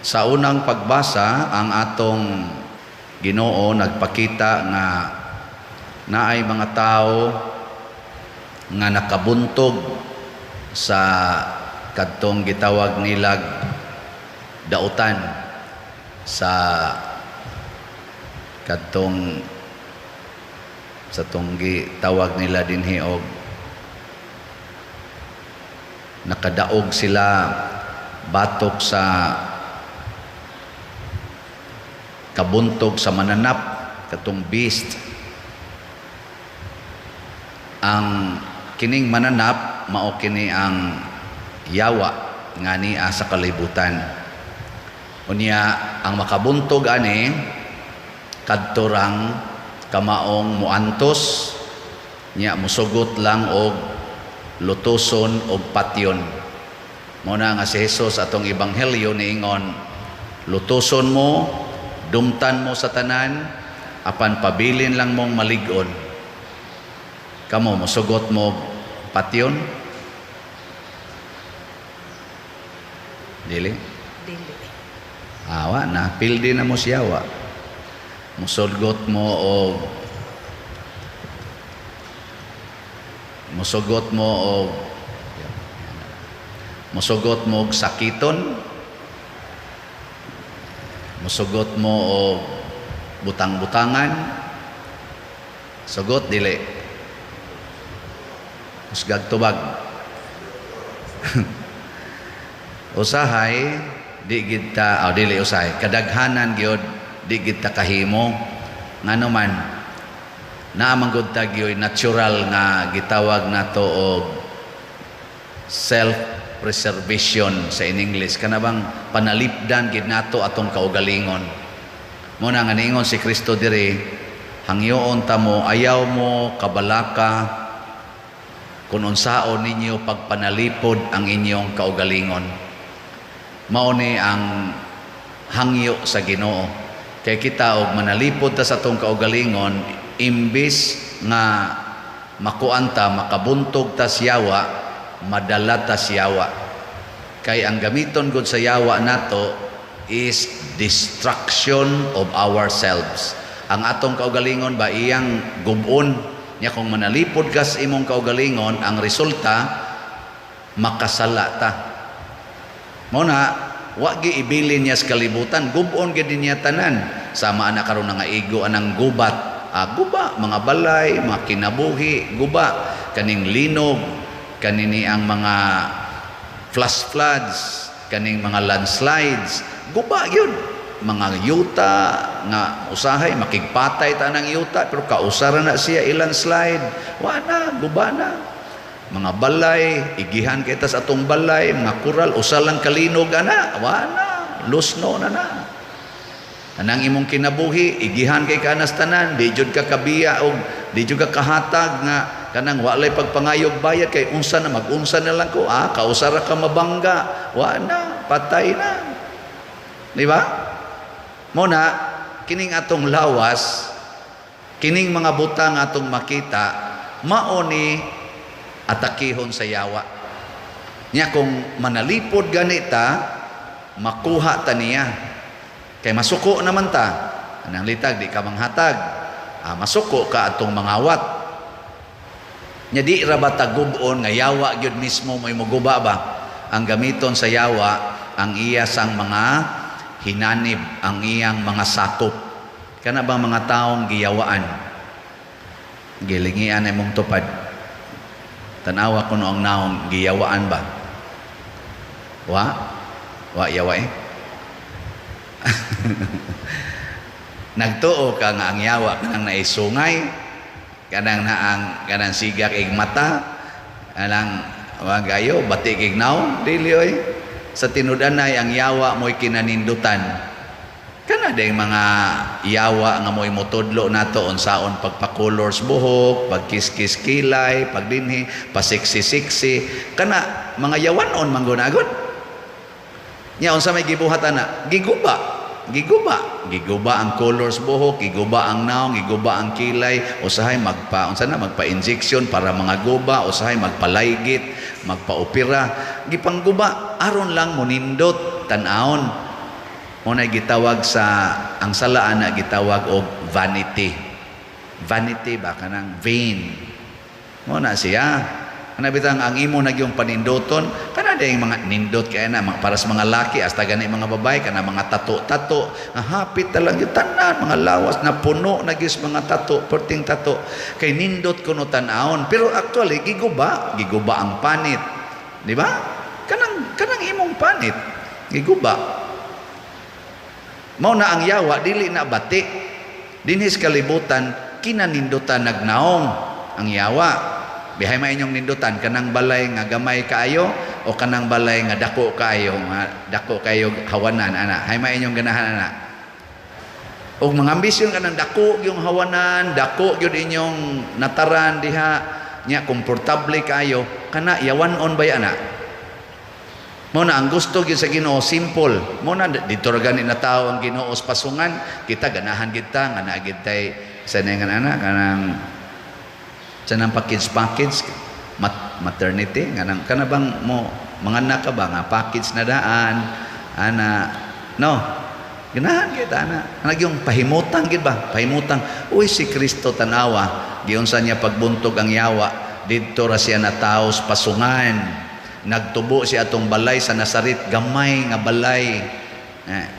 Sa unang pagbasa, ang atong Ginoo nagpakita nga naay mga tao nga nakabuntog sa kadtong gitawag nilag dautan sa kadtong sa gitawag nila dinhi og nakadaog sila batok sa kabuntog sa mananap katong beast. Ang kining mananap mao kini ang yawa nga niya sa kalibutan. Unya ang makabuntog ani kadto rang kamaong muantos nya musugot lang og lutuson og patyon. Muna nga si Jesus atong ebanghelyo niingon, lutuson mo, dumtan mo sa tanan, apan pabilin lang mong malig-on. Kamo musugot mo patyon? Dili? Dili. Awa na, pildi na mo siya wa. Musugot mo og musugot mo og sakiton, musugot mo og butang-butangan, sugot dili. Usgag tubag. Usahay di gid ta dili usahay kadaghanan gyud di gid ta kahimo ngano man naa man gud ta gyud natural nga gitawag nato og self preservation sa in English kana bang panalipdan gid nato atong kaugalingon. Muna nga niingon si Kristo diri, hangyoon ta mo, ayaw mo kabalaka kung unsaon ninyo pagpanalipod ang inyong kaugalingon. Mao ni ang hangyo sa Ginoo. Kay kita og manalipod ta sa atong kaugalingon, imbis nga makuanta makabuntog ta siyawa, madala ta siyawa. Kay ang gamiton gud sa yawa nato is destruction of ourselves. Ang atong kaugalingon ba iyang gubon nya kung manalipod ka sa imong kaugalingon, ang resulta makasala ta. Muna wa gi ibilin niya sa kalibutan, gubon gid niya tanan. Sama ana karon nga igo anang gubat, guba mga balay, mga kinabuhi, guba kaning linog, kanini ang mga flash floods, kaning mga landslides, guba yun. Mga yuta nga usahay makigpatay ta ng yuta pero kausara na siya ilang slide, wala guba na. Mga balay igihan kita sa atong balay, mga kural usalang kalinog ana, wala lusno na na. Anang imong kinabuhi igihan kay kanas tanan, di jud ka kabiya og di jud ka kahatag nga kanang walay pagpangayog bayad kay unsa na mag-unsa na lang ko, kausara ka mabangga, wala patay na. Di ba? Muna, kining atong lawas, kining mga butang atong makita, mao ni atakihon sa yawa. Nya kung manalipod ganita, makuha ta niya. Kay masuko naman ta. Anang litag, di ka manghatag. Masuko ka atong mangawat. Nya di ra ba tagubon nga yawa gyud mismo may muguba ba? Ang gamiton sa yawa, ang iya sang mga hinanib, ang iyang mga sakop. Kana bang mga taong giyawaan? Gilingian ay mong tupad. Tanawa ko noong naong giyawaan ba? Wa yawa eh. Nagtuo ka nga ang yawa kanang naisungay, kanang sigak ig mata, kanang wagayo batik ig naw, dili oy. Sa tinudanay ang yawa mo'y kinanindutan. Kana day mga yawa nga mo'y motudlo nato unsaon pagpakolors buhok, pagkiskis kilay, pagdinhi, pasiksi-siksi. Kana mga yawanon manggunagod. Nya unsa may gibuhat ana? Giguba ang colors buhok, giguba ang naong, giguba ang kilay, usahay magpa-injection para mga guba, usahay magpalaygit, magpa-opera, gipangguba aron lang monindot tan-aon. Mo na gitawag sa ang salaan na gitawag og vanity. Vanity ba kanang vain. Mo na siya. Ana bitang ang imo nagyong panindoton kana day mga nindot kay na para sa mga laki hasta gani mga babae kana mga tato nga hapit talang yung tanan mga lawas na puno na gyud mga tato perting tato kay nindot kuno tan-awon pero actually giguba ang panit di ba kanang imong panit giguba mao na ang yawa dili na bati dinhis kalibutan kinanindutan nagnaong ang yawa. Bihay may inyong nindutan kanang balay nga gamay kaayo o kanang balay nga dako kaayo hawanan ana. Hay may inyong ganahan ana. Og mga ambisyon kanang dako yung hawanan, dako gyud inyong nataran diha nya komportable kaayo kana yawan-on bay ana. Mo na ang gusto gyud sa Ginoo simple. Mo na dito ra gani na tawo ang Ginoo sa pasungan, kita ganahan kita nga naagid tay sa nga ana kanang sa nang package maternity nga nang kana bang mo manganak ka ba nga package na daan ana no ganahan kita ana yung pahimutang gid ba pahimutang uy si Kristo tanawa giunsa niya pagbuntog ang yawa didto ra siya nataos pasungan nagtubo siya atong balay sa Nazaret gamay nga balay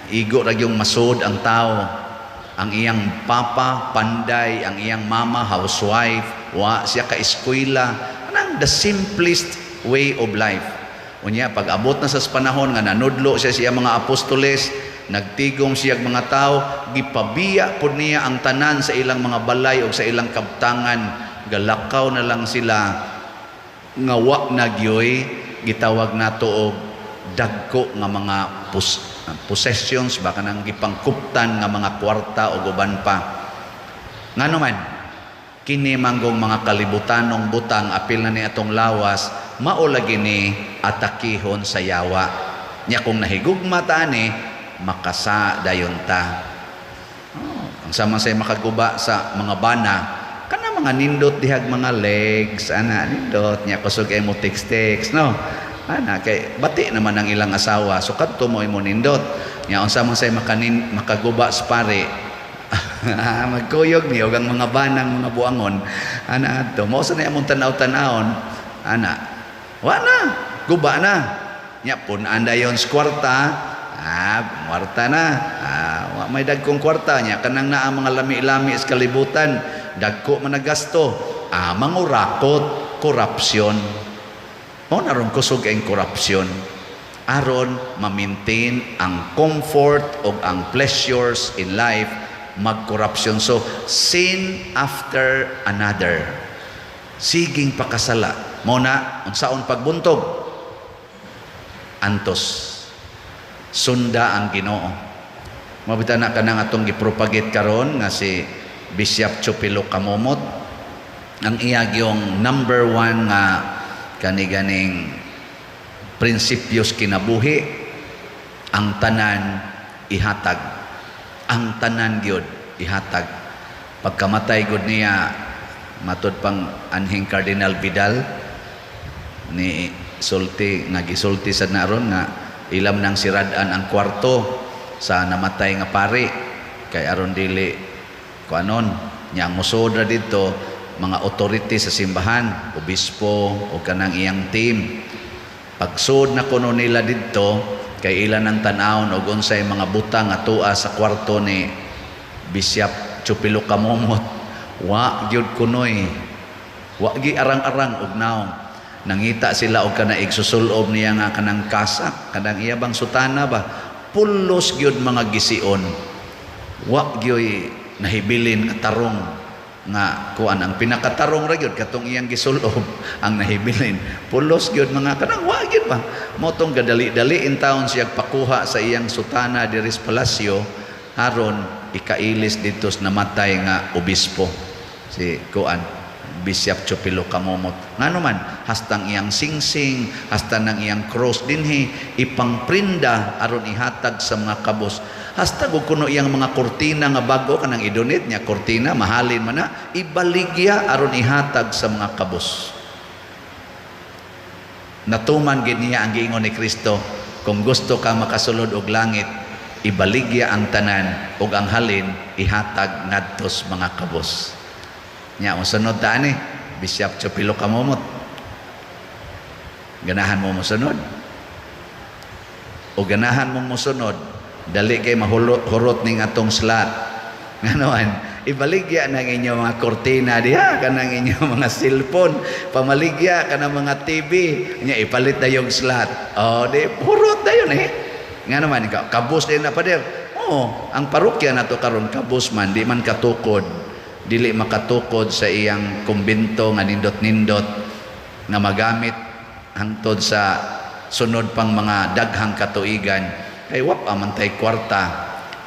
igo ra yung masud ang tao ang iyang papa panday ang iyang mama housewife wa siya ka eskwela anang the simplest way of life unya pag abot na sa panahon nga nanudlo siya mga apostoles nagtigom siya mga tao gipabiya pud niya ang tanan sa ilang mga balay o sa ilang kabtangan galakaw na lang sila nga wa na gyoy gitawag nato og dagko nga mga possessions baka nang gipangkuptan nga mga kwarta o guban pa ngano man kini manggong mga kalibutanong butang apil na ni atong lawas mao lagi ni atakihon sa yawa nya kung nahigugma ta ni makasa dayon ta ang sama say makaguba sa mga bana kana mga nindot dihag mga legs ana nindot nya kusog ay mo text no ana kay bati naman ang ilang asawa so kadto mo imo nindot nya unsa man say makaguba sa pare magkuyog ni og ang mga banang mga buangon ana adto mao sa na among tanaw-tanawon ana wa na guba na nya pun andayon sa kwarta kwarta na wa may dagkong kwarta nya kanang naa mga lami-lami sa kalibutan dagko man nagasto mangurakot korupsyon mao na ron kusog ang korupsyon aron ma-maintain ang comfort o ang pleasures in life mag-corruption. So, sin after another. Siging pakasala. Muna, unsaon pagbuntog? Antos. Sunda ang Ginoo. Mabita na ka nang atong gipropagate karon nga si Bishop Chupilo Kamomot. Ang iyag yung number 1 nga kaniganing prinsipyos kinabuhi, ang tanan ihatag. Ang tanan gyud ihatag pagkamatay gud niya matud pang anhing Cardinal Vidal ni sulti nga gisulti sad naron nga ilam nang siradan ang kwarto sa namatay nga pari kay aron dili kuanon nya musod ra didto mga authority sa simbahan obispo o kanang iyang team pagsud na kuno nila didto kay ilan ang tan-awon og unsay mga butang atua sa kwarto ni Bishop Chupilo Kamomot wa gyud kunoy wa gi arang-arang og naong nangita sila og kana igsusulob niya nga kanang kasak kanang iya bang sutana ba pulos gyud mga gision wa gyoy nahibilin nga tarong nga kuan ang pinakatarong ra gyud katong iyang gisulob ang nahibilin pulos gyud mga kanang wa gyud pa motong gadali-dali in taon siya pakuha sa iyang sutana diri sa palasyo aron ikailis dito sa namatay nga obispo si kuan Bishop Chupilo Kamomot ngano man hastang iyang singsing hasta nang iyang cross dinhi ipangprinda aron ihatag sa mga kabos hasta kuno iyang mga kurtina nga bago kanang idonate niya kurtina mahalin man na ibaligya aron ihatag sa mga kabos natuman gid niya ang giingon ni Kristo kung gusto ka makasulod og langit ibaligya ang tanan ug ang halin ihatag ngadtos mga kabos. Nya mosunod ta ani Bishop Chupilo Kamumot. Ganahan mo mosunod. O ganahan mo mosunod, dali kay mahurot ning atong slot. Nganoan, ibaligya ng inyong mga kortina diha, kanang inyong mga cellphone, pamaligya kanang mga TV, nya ipalit na yung slot. Oh, di hurot na yun eh. Nga naman, kabus din na pa der. Oo, ang parokya na to karon kabus man, di man katukod. Dili makatukod sa iyang kumbento nga nindot-nindot na magamit hangtod sa sunod pang mga daghang katuigan. Kay wap amantay kwarta.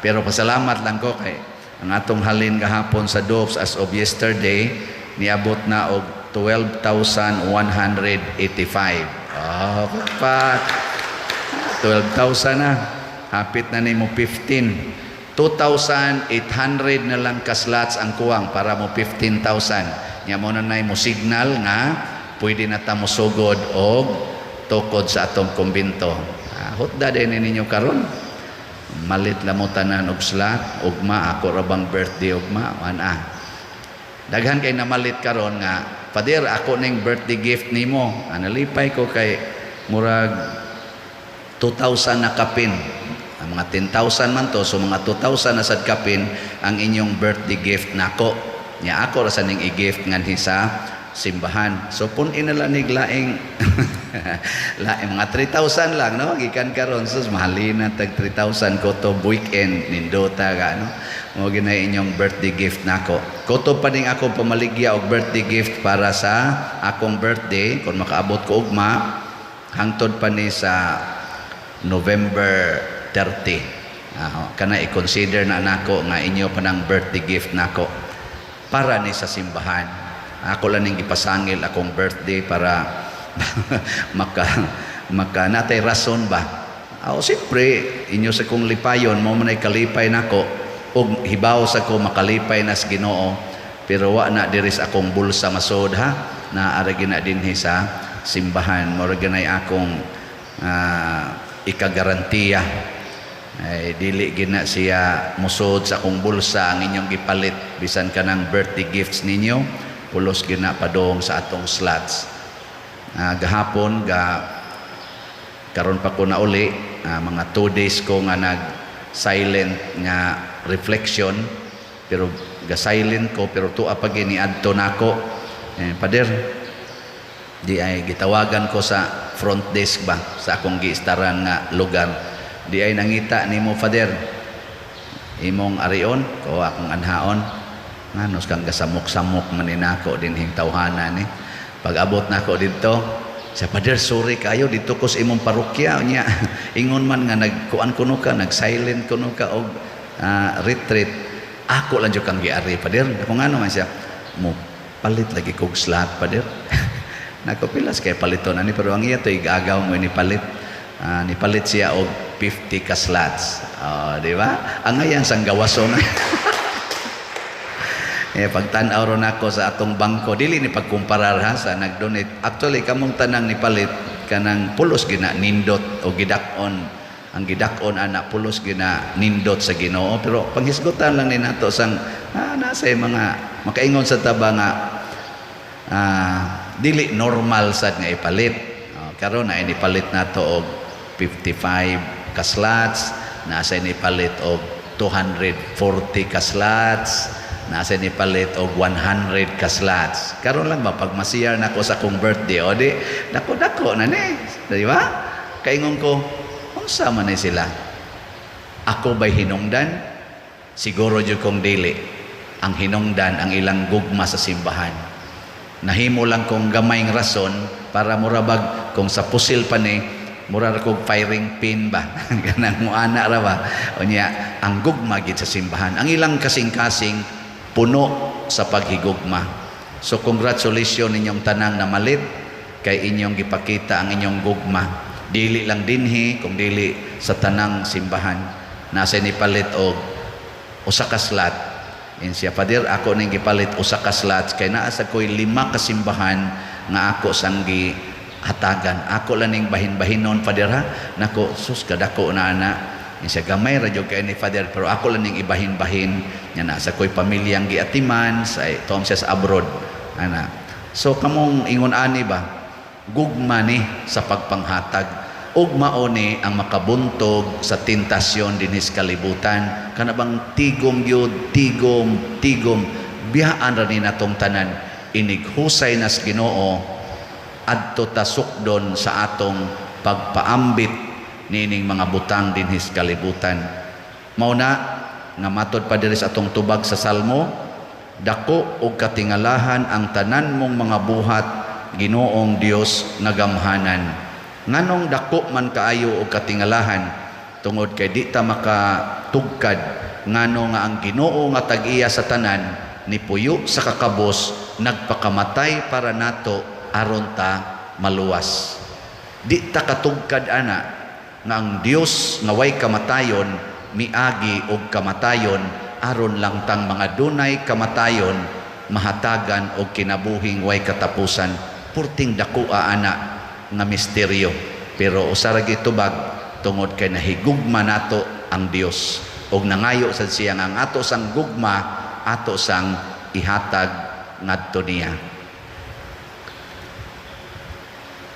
Pero pasalamat lang ko kay ang atong halin gahapon sa DOPS as of yesterday niabot na og 12,185. Oh, pat 12,000 na. Hapit na nimo 15. 2,800 na lang ka slots ang kuwang para mo 15,000. Nya mo na nay mo signal nga pwede na ta mo sugod og tukod sa atong kumbento. Hotda din ninyo karon. Malit la mo tanan og slot, ugma ako ra bang birthday ugma ana. Daghan kay namalit karon nga, Pader ako ning birthday gift nimo. Analipay ko kay murag 2,000 na kapin. Ang mga 10,000 man to, so mga 2,000 na sad kapin ang inyong birthday gift nako. Nya ako ra sa ning i-gift nganhi sa simbahan. So pun inalanig laing laing mga 3,000 lang no gikan karon sus mahalin na tag 3,000 ko to weekend nindota ga no mo ginay inyong birthday gift nako. Kuto pa ning ako pamaligya og birthday gift para sa akong birthday kung makaabot ko ugma hangtod pa ni sa November 30. Kana i-consider na nako nga inyo pa ng birthday gift nako para ni sa simbahan. Ako lang ning gipasangil akong birthday para maka natay rason ba. Siyempre inyo sa kong lipayon mo manay kalipay nako ug hibaw sa ko makalipay na sa Ginoo pero wa na diri sa akong bulsa masud ha na ara gina dinhi sa simbahan mo ra ganay akong ikagarantiya ay dili gina siya musod sa akong bulsa ang inyong gipalit bisan kanang birthday gifts ninyo pulos gina padong sa atong slots. Gahapon karon pa ko na uli mga 2 days ko nga nag silent nga reflection pero ga silent ko pero tuwa pa gini adto nako Pader di ay gitawagan ko sa front desk ba sa akong giistaran nga lugar di ay nangita nimo Father imong arion ko akong anhaon nganos kang gasamok-samok man ninako dinhing tawhanan ni pag abot nako didto sa Father sorry kayo dito ko sa imong parokya nya ingon man nga nagkuan kuno ka nag-silent kuno ka og retreat ako lang jud kang giari Father kung ano man siya mo palit lagi kog slot Father nako pilas kay paliton ani pero ang iya to igagaw mo ni palit ni palit siya og 50 ka slots. Di ba? Ang ngayon sang gawason. Pagtan-aw ron ako sa atong bangko, dili ni pagkumparar ha sa nag-donate. Actually, kamong tanang ni palit kanang pulos gina nindot o gidakon. Ang gidakon anak pulos gina nindot sa Ginoo pero panghisgutan lang ni nato sang nasa mga makaingon sa taba nga dili normal sad nga ipalit. Karon na inipalit nato og 55 ka slots, nasa inipalit og 240 ka slots, nasa inipalit og 100 ka slots. Karon lang ba pag masiyar nako sa akong birthday o di dako-dako na ni, di ba? Kaingon ko, unsa man ni sila? Ako ba'y hinungdan? Siguro jud kong dili. Ang hinungdan ang ilang gugma sa simbahan. Nahimo lang kong gamayng rason para murabag kung sa pusil pa ni mura kog firing pin ba ganang mo ana ra ba unya ang gugma gid sa simbahan ang ilang kasing-kasing puno sa paghigugma so congratulations ninyong tanang na malit kay inyong gipakita ang inyong gugma dili lang dinhi kung dili sa tanang simbahan nasa ni palit og usa ka slot siya Pader ako ning gipalit usa ka slots kay naa sa koy 5 ka simbahan nga ako sanggi hatagan ako lang ning bahin-bahinon Pader ha nako sus kadako na ana Siya gamay ra jud kay ni Father, pero ako lang ning ibahin-bahin nya na sa ko'y pamilyang giatiman sa tom siya sa abroad ana. So kamong ingon ani ba, gugma ni sa pagpanghatag ug mao ni ang makabuntog sa tentasyon dinhi sa kalibutan. Kana bang tigom gyud, tigom biyaan ra ni natong tanan inig husay nas Ginoo adto ta sukdon sa atong pagpaambit nining mga butang dinhi sa kalibutan. Mao na nga matod pa diri sa atong tubag sa Salmo, dako og katingalahan ang tanan mong mga buhat, Ginoong Dios nagamhanan. Nganong dako man kaayo og katingalahan tungod kay di ta makatugkad ngano nga ang Ginoo nga tag-iya sa tanan ni puyo sa kakabos nagpakamatay para nato aron ta maluwas. Di ta katugkad ana nga ang Dios nga way kamatayon miagi og kamatayon aron lang tang mga dunay kamatayon mahatagan og kinabuhing way katapusan. Purting dakoa ana nga misteryo, pero usara gitubag tungod kay nahigugma nato ang Dios og nangayo sad siya nga ang ato sang gugma ato sang ihatag ngadto niya.